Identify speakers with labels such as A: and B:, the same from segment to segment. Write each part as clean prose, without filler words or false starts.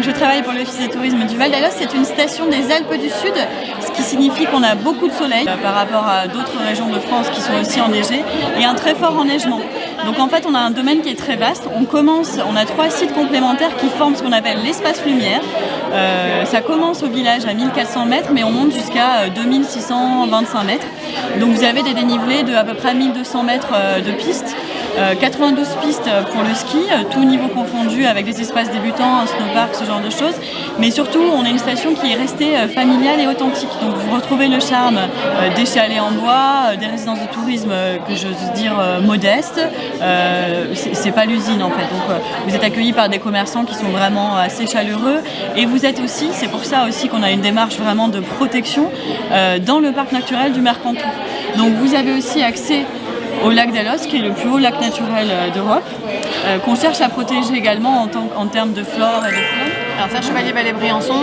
A: Je travaille pour l'Office des tourismes du Val d'Alost. C'est une station des Alpes du Sud, ce qui signifie qu'on a beaucoup de soleil par rapport à d'autres régions de France qui sont aussi enneigées et un très fort enneigement. Donc en fait on a un domaine qui est très vaste. On a 3 sites complémentaires qui forment ce qu'on appelle l'espace lumière. Ça commence au village à 1400 mètres mais on monte jusqu'à 2625 mètres. Donc vous avez des dénivelés de à peu près 1200 mètres de pistes. 92 pistes pour le ski, tout niveau confondu avec des espaces débutants, un snowpark, ce genre de choses. Mais surtout, on est une station qui est restée familiale et authentique. Donc vous retrouvez le charme des chalets en bois, des résidences de tourisme que j'ose dire modestes. C'est pas l'usine en fait. Donc vous êtes accueillis par des commerçants qui sont vraiment assez chaleureux. Et vous êtes aussi, c'est pour ça aussi qu'on a une démarche vraiment de protection dans le parc naturel du Mercantour. Donc vous avez aussi accès au lac d'Alost, qui est le plus haut lac naturel d'Europe, qu'on cherche à protéger également en termes de flore et de faune.
B: Alors Serre-Chevalier-Vallée-Briançon,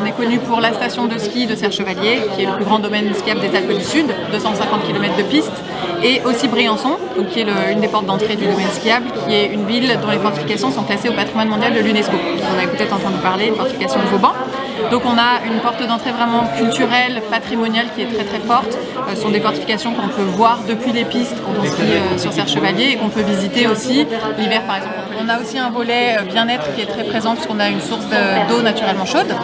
B: on est connu pour la station de ski de Serre-Chevalier, qui est le plus grand domaine skiable des Alpes du Sud, 250 km de piste, et aussi Briançon, donc qui est une des portes d'entrée du domaine skiable, qui est une ville dont les fortifications sont classées au patrimoine mondial de l'UNESCO. On a peut-être entendu parler, fortification de Vauban. Donc on a une porte d'entrée vraiment culturelle, patrimoniale qui est très très forte. Ce sont des fortifications qu'on peut voir depuis les pistes quand on skie sur Serre-Chevalier et qu'on peut visiter aussi l'hiver par exemple. On a aussi un volet bien-être qui est très présent puisqu'on a une source d'eau naturellement chaude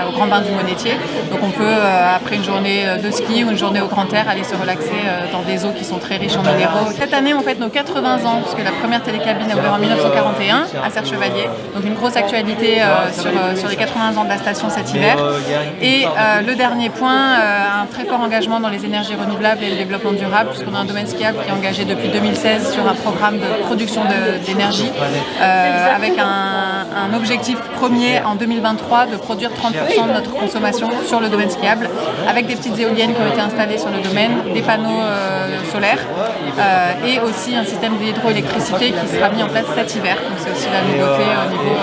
B: au Grand Bain du Monétier. Donc on peut après une journée de ski ou une journée au grand air aller se relaxer dans des eaux qui sont très riches en minéraux. Cette année on fête nos 80 ans puisque la première télécabine a ouvert en 1941 à Serre-Chevalier. Donc une grosse actualité sur les 80 ans de la station cet hiver. Et le dernier point, un très fort engagement dans les énergies renouvelables et le développement durable puisqu'on a un domaine skiable qui est engagé depuis 2016 sur un programme de production d'énergie avec un objectif premier en 2023 de produire 30% de notre consommation sur le domaine skiable avec des petites éoliennes qui ont été installées sur le domaine, des panneaux solaires et aussi un système d'hydroélectricité qui sera mis en place cet hiver. Donc c'est aussi la nouveauté au niveau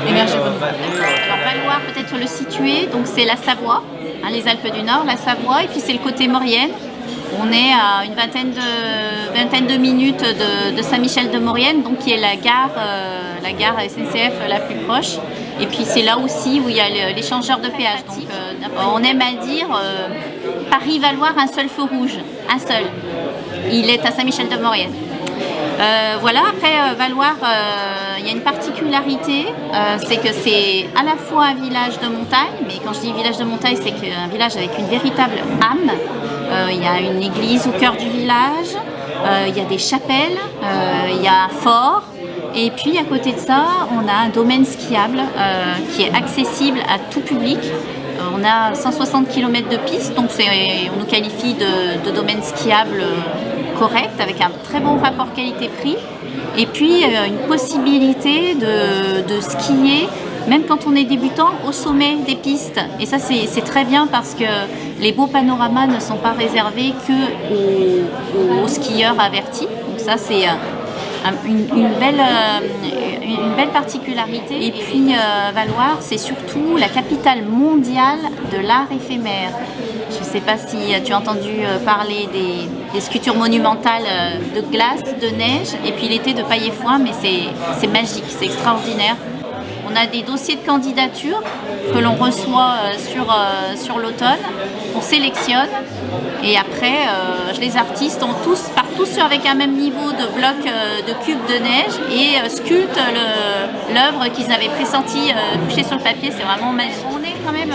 B: énergie renouvelable.
C: Alors Valloire peut-être le situer, donc c'est la Savoie, les Alpes du Nord, la Savoie et puis c'est le côté Maurienne. On est à une vingtaine de minutes de Saint-Michel-de-Maurienne, donc qui est la gare SNCF la plus proche. Et puis c'est là aussi où il y a l'échangeur de péage. Donc on aime à dire Paris-Valloire, un seul feu rouge, un seul. Il est à Saint-Michel-de-Maurienne. Voilà, après Valloire, il y a une particularité, c'est que c'est à la fois un village de montagne, mais quand je dis village de montagne, c'est un village avec une véritable âme. Il y a une église au cœur du village, il y a des chapelles, il y a un fort. Et puis à côté de ça, on a un domaine skiable qui est accessible à tout public. On a 160 km de piste, donc on nous qualifie de domaine skiable correct, avec un très bon rapport qualité-prix. Et puis une possibilité de skier, même quand on est débutant, au sommet des pistes. Et ça, c'est très bien parce que les beaux panoramas ne sont pas réservés qu'aux skieurs avertis. Donc ça, c'est une belle particularité. Et puis Valloire, c'est surtout la capitale mondiale de l'art éphémère. Je ne sais pas si tu as entendu parler des sculptures monumentales de glace, de neige, et puis l'été de paille et foin, mais c'est magique, c'est extraordinaire. On a des dossiers de candidature que l'on reçoit sur l'automne, on sélectionne et après les artistes partent tous avec un même niveau de blocs de cubes de neige et sculptent l'œuvre qu'ils avaient pressenti coucher sur le papier. C'est vraiment magique. On est quand même,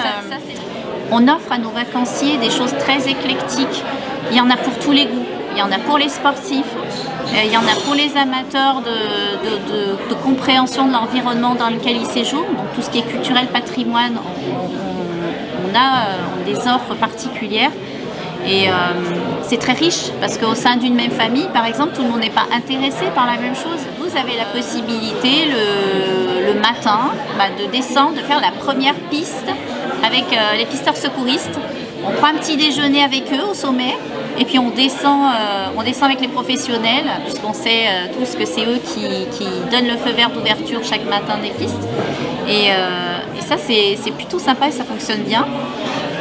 C: on offre à nos vacanciers des choses très éclectiques. Il y en a pour tous les goûts. Il y en a pour les sportifs, il y en a pour les amateurs de compréhension de l'environnement dans lequel ils séjournent. Donc tout ce qui est culturel, patrimoine, on a des offres particulières. Et c'est très riche parce qu'au sein d'une même famille, par exemple, tout le monde n'est pas intéressé par la même chose. Vous avez la possibilité le matin de descendre, de faire la première piste avec les pisteurs secouristes. On prend un petit déjeuner avec eux au sommet et puis on descend avec les professionnels puisqu'on sait tous que c'est eux qui donnent le feu vert d'ouverture chaque matin des pistes. Et ça, c'est plutôt sympa et ça fonctionne bien.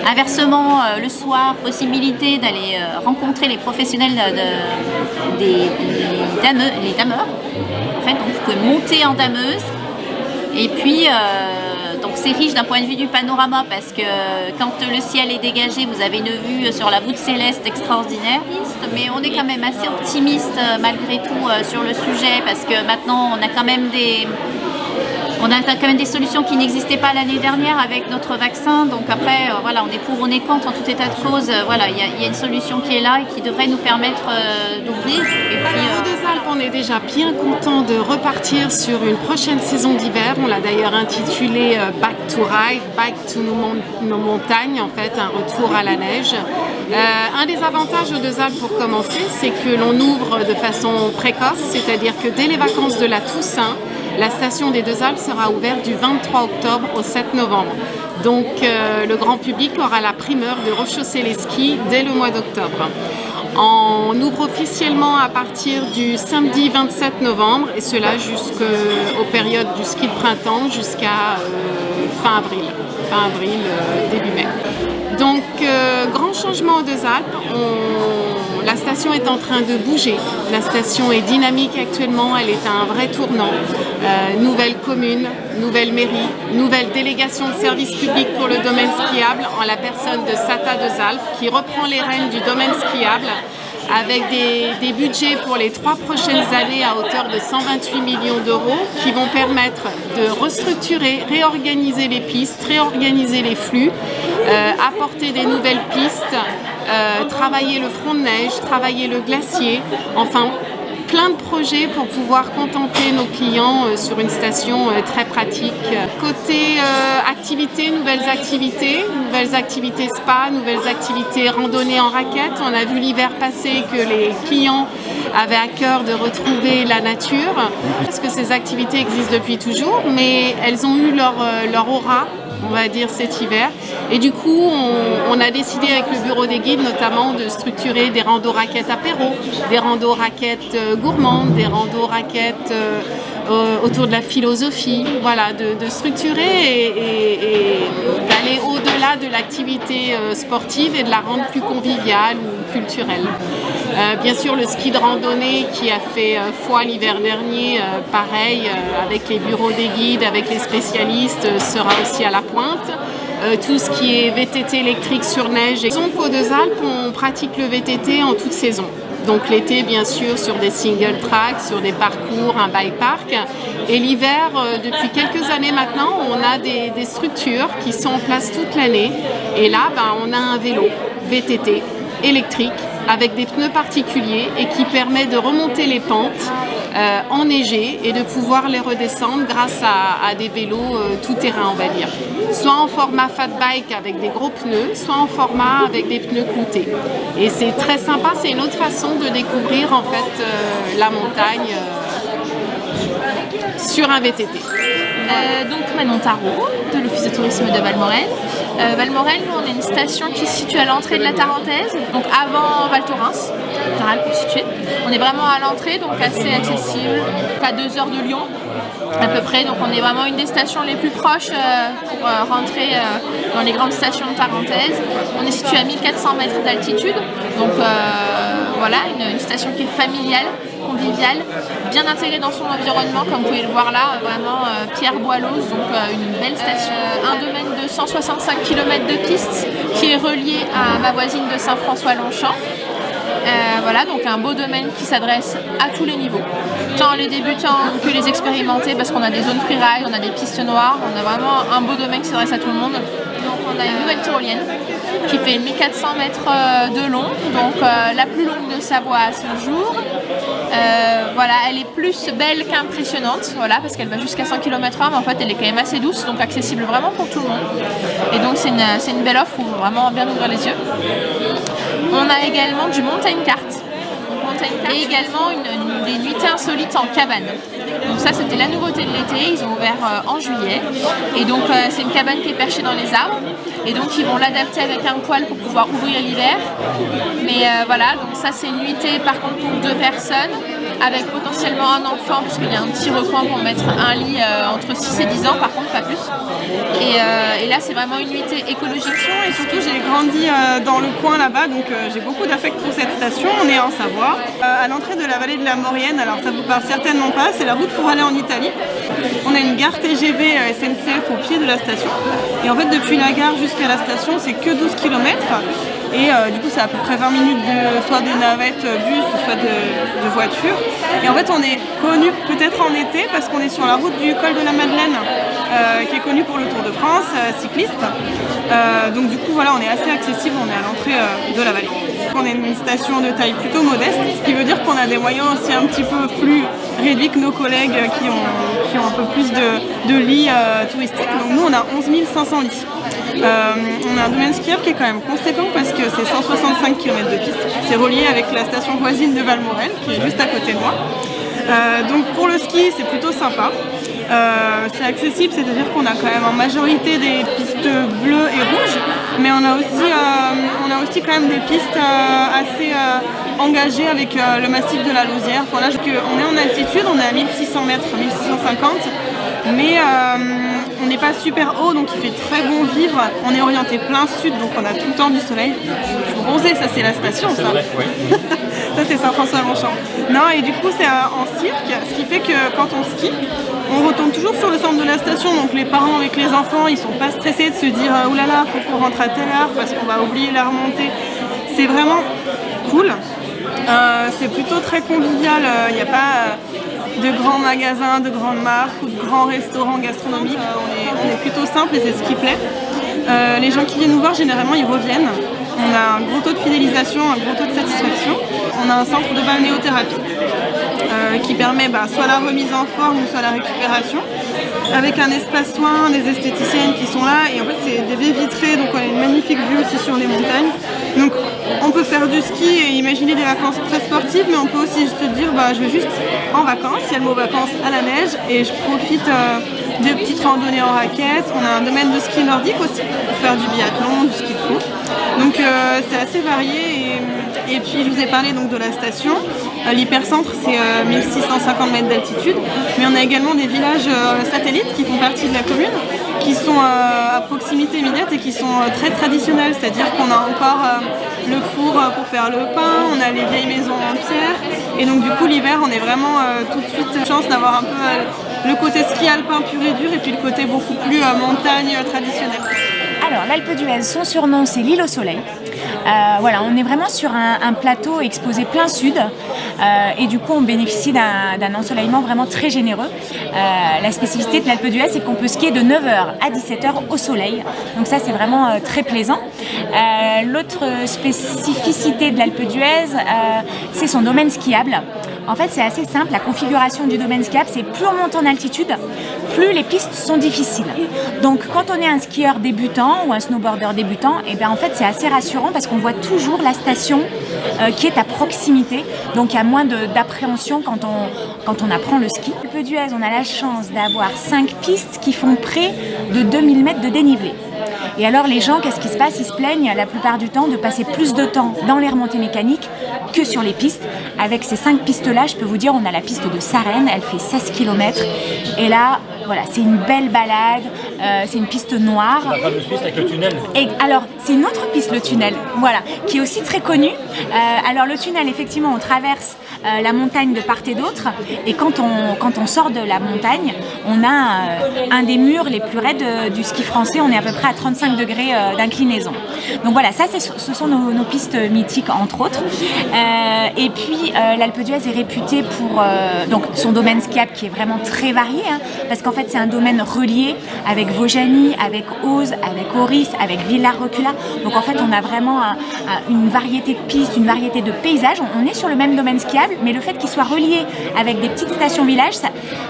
C: Inversement, le soir, possibilité d'aller rencontrer les professionnels les dameurs. En fait, donc vous pouvez monter en dameuse. Et puis, donc c'est riche d'un point de vue du panorama parce que quand le ciel est dégagé, vous avez une vue sur la voûte céleste extraordinaire. Mais on est quand même assez optimiste malgré tout sur le sujet parce que maintenant on a quand même des solutions qui n'existaient pas l'année dernière avec notre vaccin. Donc après, voilà, on est pour, on est contre en tout état de cause. Voilà, il y a une solution qui est là et qui devrait nous permettre d'ouvrir. Et puis,
D: Aux Deux-Alpes, on est déjà bien content de repartir sur une prochaine saison d'hiver. On l'a d'ailleurs intitulé Back to Ride, Back to nos montagnes, en fait, un retour à la neige. Un des avantages aux Deux-Alpes pour commencer, c'est que l'on ouvre de façon précoce, c'est-à-dire que dès les vacances de la Toussaint, la station des Deux-Alpes sera ouverte du 23 octobre au 7 novembre. Donc le grand public aura la primeur de rechausser les skis dès le mois d'octobre. On ouvre officiellement à partir du samedi 27 novembre et cela jusqu'aux périodes du ski de printemps jusqu'à fin avril, début mai. Donc grand changement aux Deux-Alpes. La station est en train de bouger. La station est dynamique actuellement, elle est à un vrai tournant. Nouvelle commune, nouvelle mairie, nouvelle délégation de service public pour le domaine skiable en la personne de SATA Deux-Alpes qui reprend les rênes du domaine skiable avec des budgets pour les 3 prochaines années à hauteur de 128 millions d'euros qui vont permettre de restructurer, réorganiser les pistes, réorganiser les flux, apporter des nouvelles pistes, travailler le front de neige, travailler le glacier, enfin plein de projets pour pouvoir contenter nos clients sur une station très pratique. Côté activités, nouvelles activités spa, nouvelles activités randonnée en raquettes. On a vu l'hiver passé que les clients avaient à cœur de retrouver la nature parce que ces activités existent depuis toujours, mais elles ont eu leur aura, on va dire, cet hiver. Et du coup, on a décidé avec le bureau des guides notamment de structurer des randos raquettes apéro, des randos raquettes gourmandes, des randos raquettes autour de la philosophie, voilà, de structurer et d'aller au-delà de l'activité sportive et de la rendre plus conviviale ou culturelle. Bien sûr, le ski de randonnée qui a fait foi l'hiver dernier, pareil, avec les bureaux des guides, avec les spécialistes, sera aussi à la pointe. Tout ce qui est VTT électrique sur neige. Donc aux Deux-Alpes, on pratique le VTT en toute saison. Donc l'été, bien sûr, sur des single tracks, sur des parcours, un bike park. Et l'hiver, depuis quelques années maintenant, on a des structures qui sont en place toute l'année. Et là, on a un vélo VTT électrique avec des pneus particuliers et qui permet de remonter les pentes enneigées et de pouvoir les redescendre grâce à des vélos tout-terrain, on va dire. Soit en format fat bike avec des gros pneus, soit en format avec des pneus cloutés. Et c'est très sympa, c'est une autre façon de découvrir en fait la montagne sur un VTT.
E: Donc Manon Tarot, de l'Office de tourisme de Valmorel. Valmorel, nous, on est une station qui se situe à l'entrée de la Tarentaise, donc avant Val Thorens, pour situer. On est vraiment à l'entrée, donc assez accessible, à 2 heures de Lyon à peu près. Donc on est vraiment une des stations les plus proches pour rentrer dans les grandes stations de Tarentaise. On est situé à 1400 mètres d'altitude, donc voilà, une station qui est familiale, conviviale, bien intégrée dans son environnement, comme vous pouvez le voir là, vraiment Pierre Boileaus, donc une belle station. Un domaine de 165 km de piste qui est relié à ma voisine de Saint-François-Longchamp. Voilà, donc un beau domaine qui s'adresse à tous les niveaux, tant les débutants que les expérimentés, parce qu'on a des zones freeride, on a des pistes noires, on a vraiment un beau domaine qui s'adresse à tout le monde. Donc on a une nouvelle tyrolienne qui fait 1400 mètres de long, donc la plus longue de Savoie à ce jour. Voilà, elle est plus belle qu'impressionnante, voilà, parce qu'elle va jusqu'à 100 km/h, mais en fait elle est quand même assez douce, donc accessible vraiment pour tout le monde. Et donc c'est une belle offre, où vraiment bien ouvrir les yeux. On a également du montagne kart. Et également des nuitées insolites en cabane. Donc ça, c'était la nouveauté de l'été. Ils ont ouvert en juillet. Et donc c'est une cabane qui est perchée dans les arbres. Et donc ils vont l'adapter avec un poêle pour pouvoir ouvrir l'hiver. Mais voilà, donc ça c'est une nuitée par contre pour 2 personnes, avec potentiellement un enfant, puisqu'il y a un petit recoin pour mettre un lit entre 6 et 10 ans, par contre pas plus. Et là c'est vraiment une nuitée écologique.
F: Et surtout j'ai grandi dans le coin là-bas, donc j'ai beaucoup d'affect pour cette station. On est en Savoie, à l'entrée de la vallée de la Maurienne. Alors ça vous parle certainement pas, c'est la route pour aller en Italie. On a une gare TGV SNCF au pied de la station. Et en fait depuis la gare jusqu'à la station c'est que 12 km. Et du coup c'est à peu près 20 minutes soit de navette bus, soit de voiture. Et en fait on est connu peut-être en été parce qu'on est sur la route du col de la Madeleine, qui est connue pour le Tour de France, cycliste. Donc du coup voilà, on est assez accessible, on est à l'entrée de la vallée. On est une station de taille plutôt modeste, ce qui veut dire qu'on a des moyens aussi un petit peu plus réduits que nos collègues qui ont un peu plus de lits touristiques. Donc nous on a 11 500 lits. On a un domaine skiable qui est quand même conséquent parce que c'est 165 km de piste. C'est relié avec la station voisine de Valmorel qui est juste à côté de moi. Donc pour le ski c'est plutôt sympa. C'est accessible, c'est-à-dire qu'on a quand même en majorité des pistes bleues et rouges, mais on a aussi quand même des pistes assez engagées avec le massif de la Lausière. Enfin, là, on est en altitude, on est à 1600 mètres, 1650, mais on n'est pas super haut, donc il fait très bon vivre. On est orienté plein sud, donc on a tout le temps du soleil. Je vous bronzais, ça c'est la station, ça. Ça c'est Saint-François-Longchamp. Non, et du coup c'est en cirque, ce qui fait que quand on skie, on retombe toujours sur le centre de la station, donc les parents avec les enfants, ils sont pas stressés de se dire « oulala, faut qu'on rentre à telle heure parce qu'on va oublier la remontée ». C'est vraiment cool. C'est plutôt très convivial, il n'y a pas de grands magasins, de grandes marques ou de grands restaurants gastronomiques. On est plutôt simple et c'est ce qui plaît. Les gens qui viennent nous voir, généralement, ils reviennent. On a un gros taux de fidélisation, un gros taux de satisfaction. On a un centre de balnéothérapie qui permet soit la remise en forme ou soit la récupération, avec un espace soin, des esthéticiennes qui sont là, et en fait c'est des baies vitrées, donc on a une magnifique vue aussi sur les montagnes. Donc on peut faire du ski et imaginer des vacances très sportives, mais on peut aussi se dire je vais juste en vacances, il y a le mot vacances à la neige, et je profite de petites randonnées en raquettes. On a un domaine de ski nordique aussi, pour faire du biathlon, du ski de fond. Donc c'est assez varié, et puis je vous ai parlé donc de la station. L'hypercentre c'est 1650 mètres d'altitude, mais on a également des villages satellites qui font partie de la commune, qui sont à proximité immédiate et qui sont très traditionnels, c'est-à-dire qu'on a encore le four pour faire le pain, on a les vieilles maisons en pierre, et donc du coup l'hiver on est vraiment tout de suite chance d'avoir un peu le côté ski alpin pur et dur, et puis le côté beaucoup plus montagne traditionnelle.
G: Alors l'Alpe d'Huez, son surnom c'est l'île au soleil. Voilà, on est vraiment sur un plateau exposé plein sud, et du coup on bénéficie d'un ensoleillement vraiment très généreux. La spécificité de l'Alpe d'Huez, c'est qu'on peut skier de 9h à 17h au soleil, donc ça c'est vraiment très plaisant. L'autre spécificité de l'Alpe d'Huez, c'est son domaine skiable. En fait, c'est assez simple, la configuration du domaine skiable, c'est plus on monte en altitude, plus les pistes sont difficiles. Donc, quand on est un skieur débutant ou un snowboarder débutant, en fait, c'est assez rassurant parce qu'on voit toujours la station qui est à proximité. Donc, il y a moins d'appréhension quand on apprend le ski. L'Alpe d'Huez, on a la chance d'avoir 5 pistes qui font près de 2000 mètres de dénivelé. Et alors les gens, qu'est-ce qui se passe? Ils se plaignent la plupart du temps de passer plus de temps dans les remontées mécaniques que sur les pistes. Avec ces 5 pistes-là, je peux vous dire, on a la piste de Sarenne, elle fait 16 km. Et là, voilà, c'est une belle balade, c'est une piste noire.
H: La fameuse piste avec le tunnel.
G: Et alors, c'est une autre piste, le tunnel, voilà, qui est aussi très connue. Alors le tunnel, effectivement, on traverse la montagne de part et d'autre. Et quand on sort de la montagne, on a un des murs les plus raides du ski français. On est à peu près à 35 degrés d'inclinaison. Donc voilà, ça, ce sont nos pistes mythiques, entre autres. Et puis, l'Alpe d'Huez est réputée pour donc, son domaine skiable qui est vraiment très varié. Parce qu'en fait, c'est un domaine relié avec Vaujany, avec Auze, avec Oris, avec Villars-Recula. Donc en fait, on a vraiment une variété de pistes, une variété de paysages. On est sur le même domaine skiable, mais le fait qu'il soit relié avec des petites stations-villages,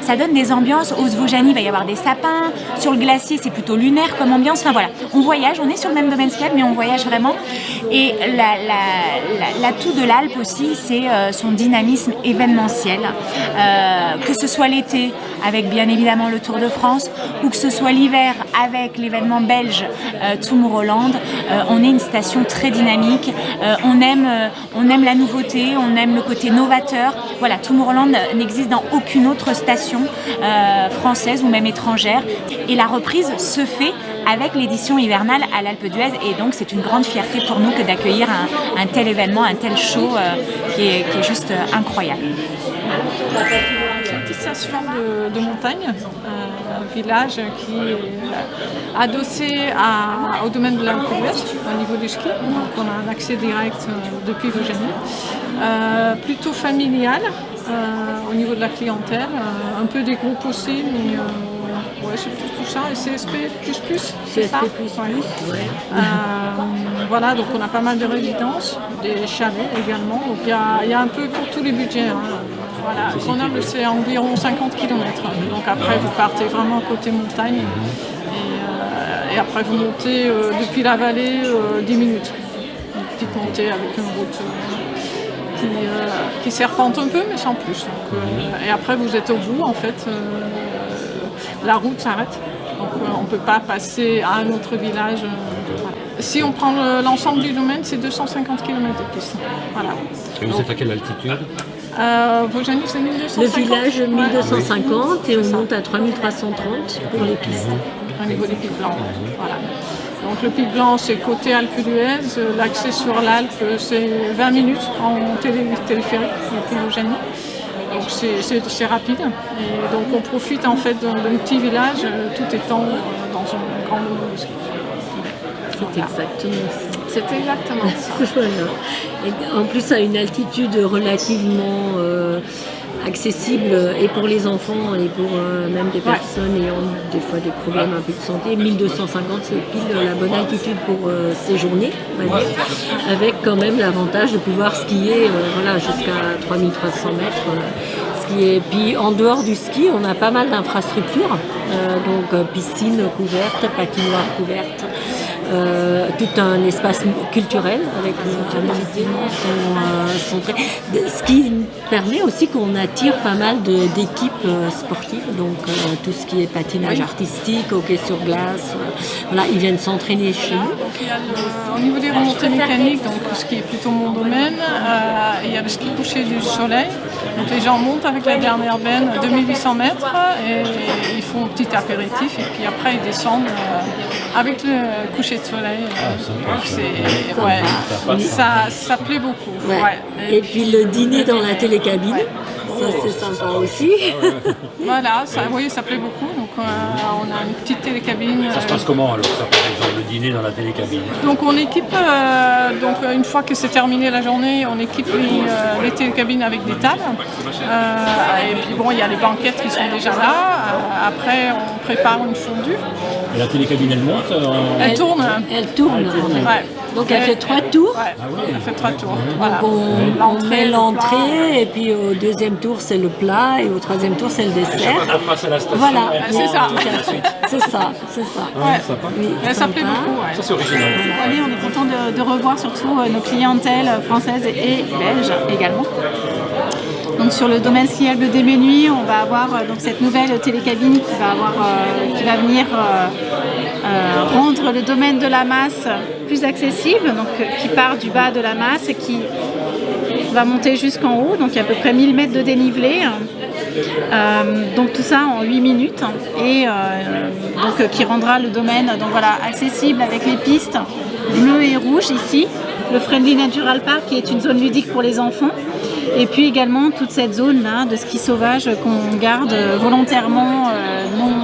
G: ça donne des ambiances. Auze-Vaujany, il va y avoir des sapins. Sur le glacier, c'est plutôt lunaire comme ambiance. Enfin voilà, on voyage, on est sur le même domaine skiable, mais on voyage vraiment. Et l'atout de l'Alpe aussi, c'est son dynamisme événementiel. Que ce soit l'été, avec bien évidemment le Tour de France, ou que ce soit l'hiver avec l'événement belge Tomorrowland, on est une station très dynamique. On aime la nouveauté, on aime le côté novateur. Voilà, Tomorrowland n'existe dans aucune autre station française ou même étrangère. Et la reprise se fait avec l'édition hivernale à l'Alpe d'Huez. Et donc, c'est une grande fierté pour nous que d'accueillir un tel événement, un tel show qui est juste incroyable.
H: C'est une petite station de montagne, un village qui est adossé au domaine de l'Alpe d'Huez, au niveau du ski. Donc, on a un accès direct depuis Vaujany. Plutôt familial au niveau de la clientèle, un peu des groupes aussi, mais ouais, c'est tout ça. Et CSP++, c'est ça.
I: Ouais.
H: Voilà, donc on a pas mal de résidences, des chalets également. Donc il y a un peu pour tous les budgets. Voilà, Grenoble, c'est environ 50 km. Donc après, vous partez vraiment côté montagne. Et après, vous montez depuis la vallée 10 minutes. Une petite montée avec une route qui serpente un peu, mais sans plus. Donc, et après, vous êtes au bout, en fait. La route s'arrête. Donc on ne peut pas passer à un autre village. Voilà. Si on prend l'ensemble du domaine, c'est 250 km de piste. Voilà.
I: Et vous êtes à quelle altitude?
H: Vaujany, c'est 1250.
I: Le village 1250 et on monte à 3330 pour les pistes.
H: Au niveau des pics blancs. Voilà. Donc le pic blanc, c'est côté Alpe d'Huez. L'accès sur l'Alpe, c'est 20 minutes en téléphérique depuis Vaujany. Donc c'est rapide. Et donc on profite en fait d'un petit village tout étant dans un grand monde de ski.
I: C'est exactement ça.
H: C'est exactement ça.
I: Voilà. Et en plus à une altitude relativement accessible et pour les enfants et pour même des personnes ayant des fois des problèmes un peu de santé. 1250, c'est pile la bonne altitude pour séjourner, on va dire, avec quand même l'avantage de pouvoir skier jusqu'à 3300 mètres. Et puis en dehors du ski, on a pas mal d'infrastructures, donc piscine couverte, patinoire couverte, tout un espace culturel avec ce qui permet aussi qu'on attire pas mal d'équipes sportives, donc tout ce qui est patinage artistique, hockey sur glace, voilà, ils viennent s'entraîner chez nous.
H: Au niveau des remontées mécaniques, donc ce qui est plutôt mon domaine, il y a le ski couché du soleil, donc les gens montent avec la dernière benne 2800 mètres et ils font un petit apéritif et puis après ils descendent avec le coucher de soleil. Ça plaît beaucoup.
I: Ouais.
H: Ouais.
I: Et puis le dîner dans la télécabine, ça c'est sympa aussi.
H: Voilà, ça plaît beaucoup. Donc on a une petite télécabine.
I: Ça se passe comment alors ça, par exemple, le dîner dans la télécabine?
H: Donc on équipe, une fois que c'est terminé la journée, on équipe les télécabines avec des tables. Et puis bon, il y a les banquettes qui sont déjà là. Après, on prépare une fondue.
I: Et la télécabine, elle monte
H: Elle tourne.
I: Elle tourne.
H: Ouais.
I: Donc elle fait 3 tours.
H: Ouais, elle fait 3 tours.
I: Voilà. Donc on met l'entrée et puis au deuxième tour c'est le plat et au troisième tour c'est le dessert. Après c'est la station. Voilà,
H: c'est ça.
I: C'est ça.
H: Ouais. Oui, ça plaît beaucoup. Ouais.
I: Ça c'est original.
A: Cette année, on est content de revoir surtout nos clientèles françaises et belges également. Donc sur le domaine skiable des Menuis, on va avoir donc cette nouvelle télécabine qui va venir rendre le domaine de la Masse plus accessible, donc qui part du bas de la Masse et qui va monter jusqu'en haut, donc il y a à peu près 1000 mètres de dénivelé. Donc tout ça en 8 minutes et qui rendra le domaine accessible avec les pistes bleues et rouges ici, le Friendly Natural Park qui est une zone ludique pour les enfants. Et puis également toute cette zone-là de ski sauvage qu'on garde volontairement non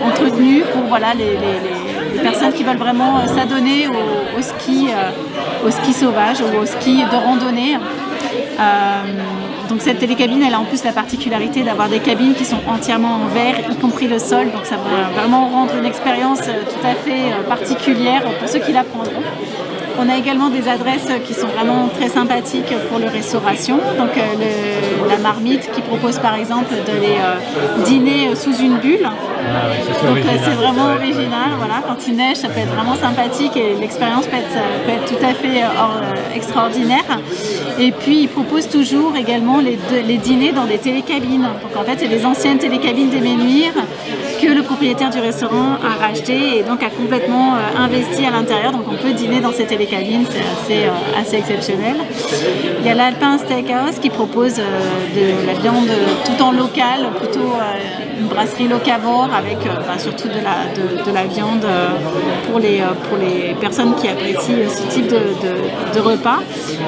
A: entretenue pour les personnes qui veulent vraiment s'adonner au ski sauvage ou au ski de randonnée.
J: Donc cette télécabine, elle a en plus la particularité d'avoir des cabines qui sont entièrement en verre, y compris le sol. Donc ça va vraiment rendre une expérience tout à fait particulière pour ceux qui la prendront. On a également des adresses qui sont vraiment très sympathiques pour la restauration. Donc la marmite qui propose par exemple d'aller dîner sous une bulle. Donc c'est vraiment original. Voilà, quand il neige, ça peut être vraiment sympathique et l'expérience peut être tout à fait extraordinaire. Et puis il propose toujours également les dîners dans des télécabines. Donc en fait, c'est les anciennes télécabines des Menhirs que le propriétaire du restaurant a racheté et donc a complètement investi à l'intérieur. Donc on peut dîner dans ces télécabines, c'est assez exceptionnel. Il y a l'Alpin Steakhouse qui propose de la viande tout en local, plutôt une brasserie locavore avec surtout de la viande pour les personnes qui apprécient ce type de repas.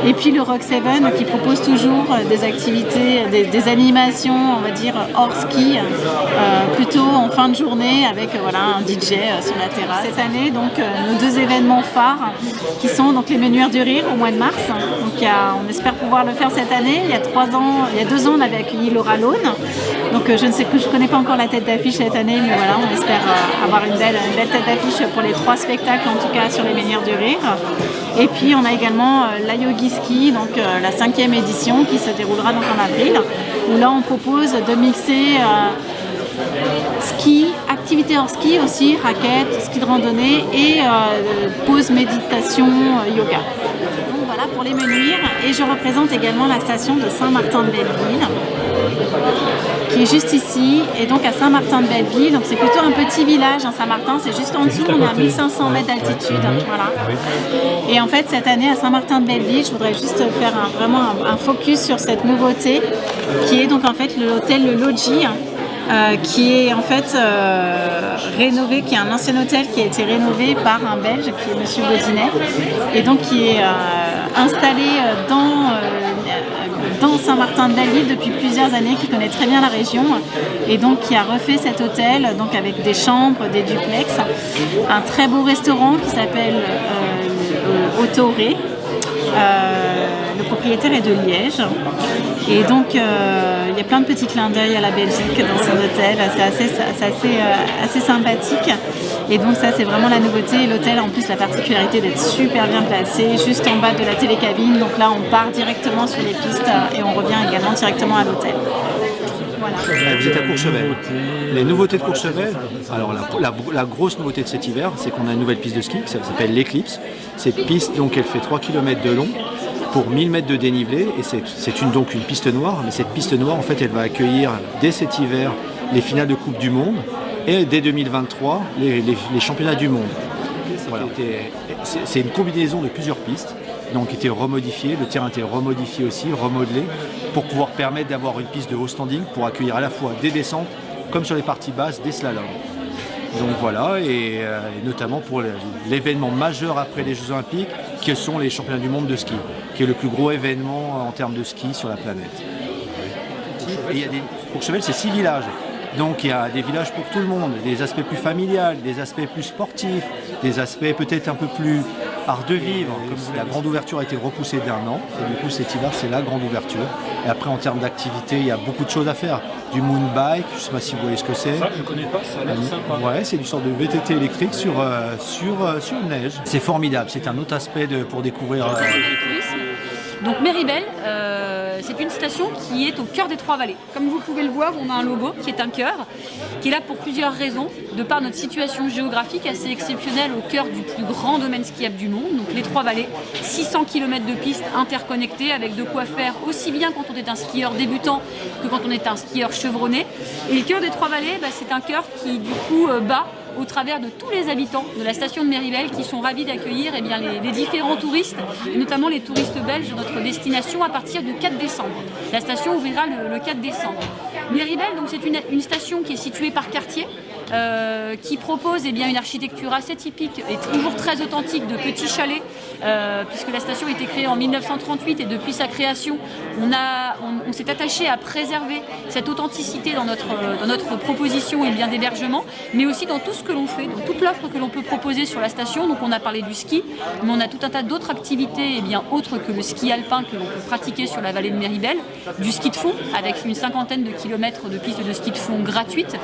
J: Et puis le Rock 7 qui propose toujours des activités, des animations, on va dire hors ski, plutôt en fin de journée avec un DJ sur la terrasse. Cette année, donc, nos deux événements phares qui sont donc les Menuires du Rire au mois de mars. Donc, on espère pouvoir le faire cette année. Il y a 2 ans, on avait accueilli Laura Lone. Donc je connais pas encore la tête d'affiche cette année, mais voilà, on espère avoir une belle tête d'affiche pour les 3 spectacles, en tout cas sur les Menuires du Rire. Et puis on a également la Yogi Ski, donc la 5e édition qui se déroulera donc en avril, où là on propose de mixer ski, activité hors ski aussi, raquettes, ski de randonnée et pause méditation, yoga. Donc voilà pour les Menuires. Et je représente également la station de Saint-Martin-de-Belleville qui est juste ici. Et donc à Saint-Martin-de-Belleville, donc c'est plutôt un petit village, Saint-Martin, c'est juste en dessous, on est à 1500 mètres d'altitude. Voilà. Et en fait cette année à Saint-Martin-de-Belleville, je voudrais juste faire vraiment un focus sur cette nouveauté qui est donc en fait l'hôtel Le Logis. Qui est en fait rénové, qui est un ancien hôtel qui a été rénové par un Belge qui est Monsieur Baudinet et donc qui est installé dans Saint-Martin-de-Belleville depuis plusieurs années, qui connaît très bien la région et donc qui a refait cet hôtel donc avec des chambres, des duplex, un très beau restaurant qui s'appelle Autoré. Le propriétaire est de Liège et donc il y a plein de petits clins d'œil à la Belgique dans son hôtel, c'est assez sympathique et donc ça c'est vraiment la nouveauté. L'hôtel a en plus la particularité d'être super bien placé juste en bas de la télécabine, donc là on part directement sur les pistes et on revient également directement à l'hôtel. Voilà.
K: Vous êtes à Courchevel. Les nouveautés de Courchevel, alors la grosse nouveauté de cet hiver, c'est qu'on a une nouvelle piste de ski qui s'appelle l'Eclipse. Cette piste, donc, elle fait 3 km de long pour 1000 mètres de dénivelé et c'est donc une piste noire. Mais cette piste noire, en fait, elle va accueillir dès cet hiver les finales de Coupe du Monde et dès 2023 les championnats du monde. Voilà. C'est une combinaison de plusieurs pistes. Donc était remodifié, le terrain était remodifié aussi, remodelé, pour pouvoir permettre d'avoir une piste de haut standing pour accueillir à la fois des descentes comme sur les parties basses des slaloms. Donc voilà, et notamment pour l'événement majeur après les Jeux Olympiques, qui sont les championnats du monde de ski, qui est le plus gros événement en termes de ski sur la planète. Et Courchevel, c'est 6 villages. Donc il y a des villages pour tout le monde, des aspects plus familiales, des aspects plus sportifs, des aspects peut-être un peu plus art de vivre. Comme la grande ouverture a été repoussée d'1 an, et du coup cet hiver c'est la grande ouverture. Et après en termes d'activité, il y a beaucoup de choses à faire. Du moon bike, je ne sais pas si vous voyez ce que c'est.
L: Ça je connais pas, ça a l'air sympa.
K: Ouais, c'est une sorte de VTT électrique sur neige. C'est formidable, c'est un autre aspect pour découvrir.
M: Donc Méribel, c'est une station qui est au cœur des Trois-Vallées. Comme vous pouvez le voir, on a un logo qui est un cœur, qui est là pour plusieurs raisons, de par notre situation géographique assez exceptionnelle au cœur du plus grand domaine skiable du monde, donc les Trois-Vallées, 600 km de pistes interconnectées avec de quoi faire aussi bien quand on est un skieur débutant que quand on est un skieur chevronné. Et le cœur des Trois-Vallées, c'est un cœur qui du coup bat au travers de tous les habitants de la station de Méribel qui sont ravis d'accueillir les différents touristes, et notamment les touristes belges de notre destination à partir du 4 décembre. La station ouvrira le 4 décembre. Méribel, donc, c'est une station qui est située par quartier, qui propose une architecture assez typique et toujours très authentique de petits chalets, puisque la station a été créée en 1938 et depuis sa création, on s'est attaché à préserver cette authenticité dans notre proposition d'hébergement, mais aussi dans tout ce que l'on fait, dans toute l'offre que l'on peut proposer sur la station. Donc on a parlé du ski, mais on a tout un tas d'autres activités autres que le ski alpin que l'on peut pratiquer sur la vallée de Méribel, du ski de fond avec une 50aine de kilomètres de pistes de ski de fond gratuites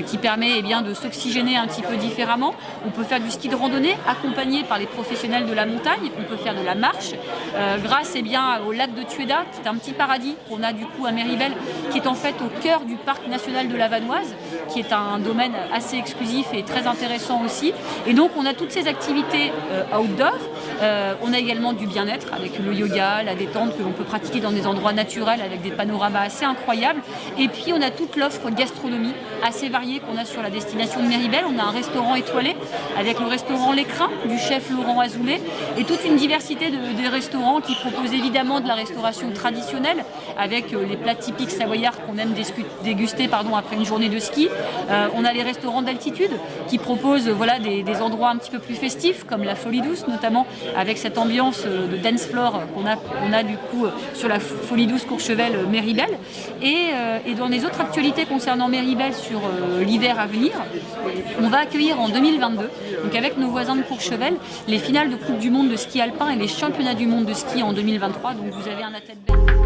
M: qui permet de s'oxygéner un petit peu différemment. On peut faire du ski de randonnée accompagné par les professionnels de la montagne, on peut faire de la marche grâce au lac de Tueda, qui est un petit paradis qu'on a du coup à Méribel, qui est en fait au cœur du parc national de la Vanoise, qui est un domaine assez exclusif et très intéressant aussi. Et donc on a toutes ces activités outdoor. On a également du bien-être avec le yoga, la détente que l'on peut pratiquer dans des endroits naturels avec des panoramas assez incroyables. Et puis on a toute l'offre gastronomie assez variée qu'on a sur la destination de Méribel. On a un restaurant étoilé avec le restaurant L'Écrin du chef Laurent Azoulay et toute une diversité de restaurants qui proposent évidemment de la restauration traditionnelle avec les plats typiques savoyards qu'on aime déguster après une journée de ski. On a les restaurants d'altitude qui proposent des endroits un petit peu plus festifs comme la Folie Douce notamment, avec cette ambiance de dance floor qu'on a du coup sur la Folie Douce Courchevel Méribel. Et dans les autres actualités concernant Méribel sur l'hiver à venir, on va accueillir en 2022, donc avec nos voisins de Courchevel, les finales de Coupe du Monde de ski alpin et les championnats du monde de ski en 2023. Donc vous avez un athlète belge.